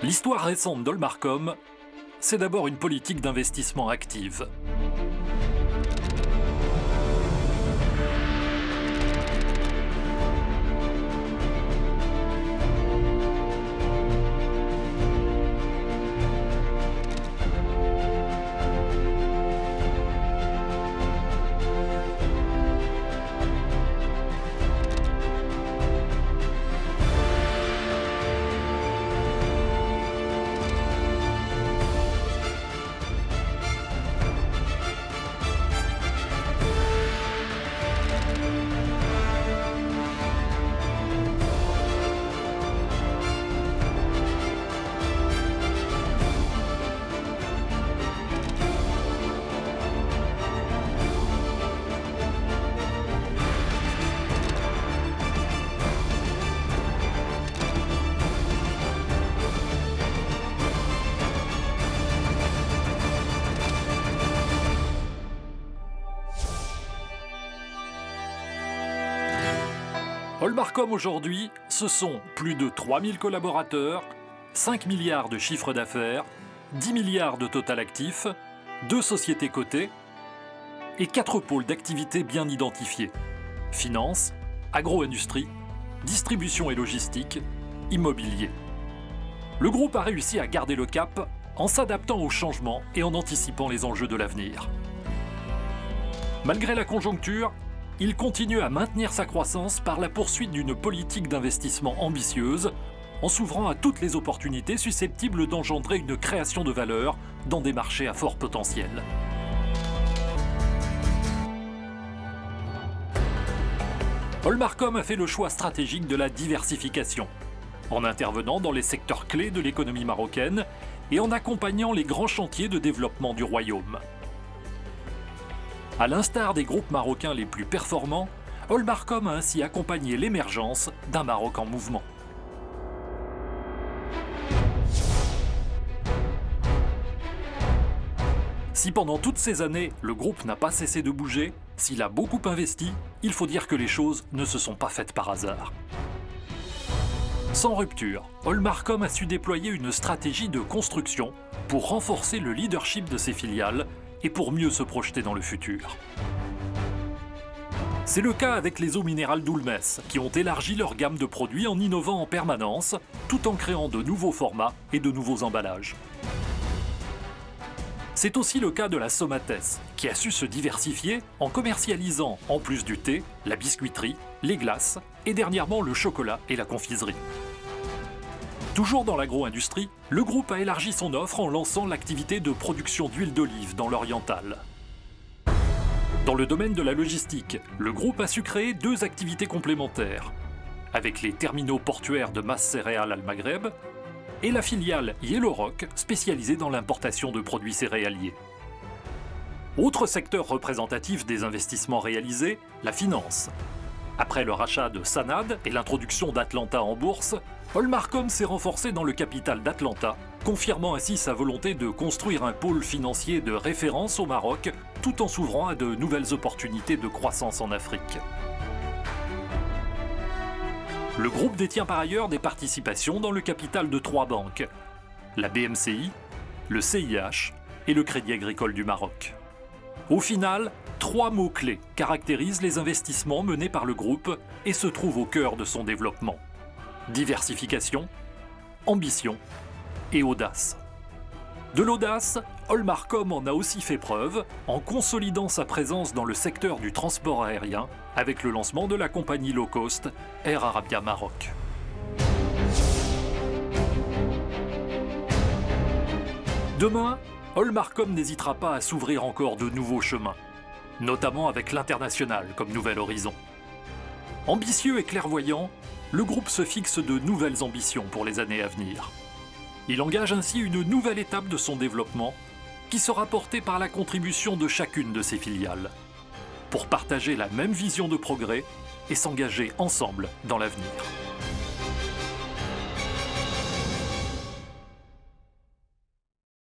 L'histoire récente d'Olmarcom, c'est d'abord une politique d'investissement active. Olmarcom aujourd'hui, ce sont plus de 3000 collaborateurs, 5 milliards de chiffre d'affaires, 10 milliards de total actifs, 2 sociétés cotées et 4 pôles d'activité bien identifiés. Finance, agro-industrie, distribution et logistique, immobilier. Le groupe a réussi à garder le cap en s'adaptant aux changements et en anticipant les enjeux de l'avenir. Malgré la conjoncture, il continue à maintenir sa croissance par la poursuite d'une politique d'investissement ambitieuse, en s'ouvrant à toutes les opportunités susceptibles d'engendrer une création de valeur dans des marchés à fort potentiel. Olmarcom a fait le choix stratégique de la diversification, en intervenant dans les secteurs clés de l'économie marocaine et en accompagnant les grands chantiers de développement du royaume. À l'instar des groupes marocains les plus performants, Olmarcom a ainsi accompagné l'émergence d'un Maroc en mouvement. Si pendant toutes ces années, le groupe n'a pas cessé de bouger, s'il a beaucoup investi, il faut dire que les choses ne se sont pas faites par hasard. Sans rupture, Olmarcom a su déployer une stratégie de construction pour renforcer le leadership de ses filiales et pour mieux se projeter dans le futur. C'est le cas avec les eaux minérales d'Oulmes, qui ont élargi leur gamme de produits en innovant en permanence, tout en créant de nouveaux formats et de nouveaux emballages. C'est aussi le cas de la Somates, qui a su se diversifier en commercialisant, en plus du thé, la biscuiterie, les glaces et dernièrement le chocolat et la confiserie. Toujours dans l'agro-industrie, le groupe a élargi son offre en lançant l'activité de production d'huile d'olive dans l'oriental. Dans le domaine de la logistique, le groupe a su créer 2 activités complémentaires, avec les terminaux portuaires de masse céréales al Maghreb et la filiale Yellow Rock spécialisée dans l'importation de produits céréaliers. Autre secteur représentatif des investissements réalisés, la finance. Après le rachat de Sanad et l'introduction d'Atlanta en bourse, Olmarcom s'est renforcé dans le capital d'Atlanta, confirmant ainsi sa volonté de construire un pôle financier de référence au Maroc, tout en s'ouvrant à de nouvelles opportunités de croissance en Afrique. Le groupe détient par ailleurs des participations dans le capital de 3 banques, la BMCI, le CIH et le Crédit Agricole du Maroc. Au final, 3 mots-clés caractérisent les investissements menés par le groupe et se trouvent au cœur de son développement. Diversification, ambition et audace. De l'audace, Olmarcom en a aussi fait preuve en consolidant sa présence dans le secteur du transport aérien avec le lancement de la compagnie low cost Air Arabia Maroc. Demain, Olmarcom n'hésitera pas à s'ouvrir encore de nouveaux chemins, notamment avec l'international comme nouvel horizon. Ambitieux et clairvoyant, le groupe se fixe de nouvelles ambitions pour les années à venir. Il engage ainsi une nouvelle étape de son développement qui sera portée par la contribution de chacune de ses filiales, pour partager la même vision de progrès et s'engager ensemble dans l'avenir.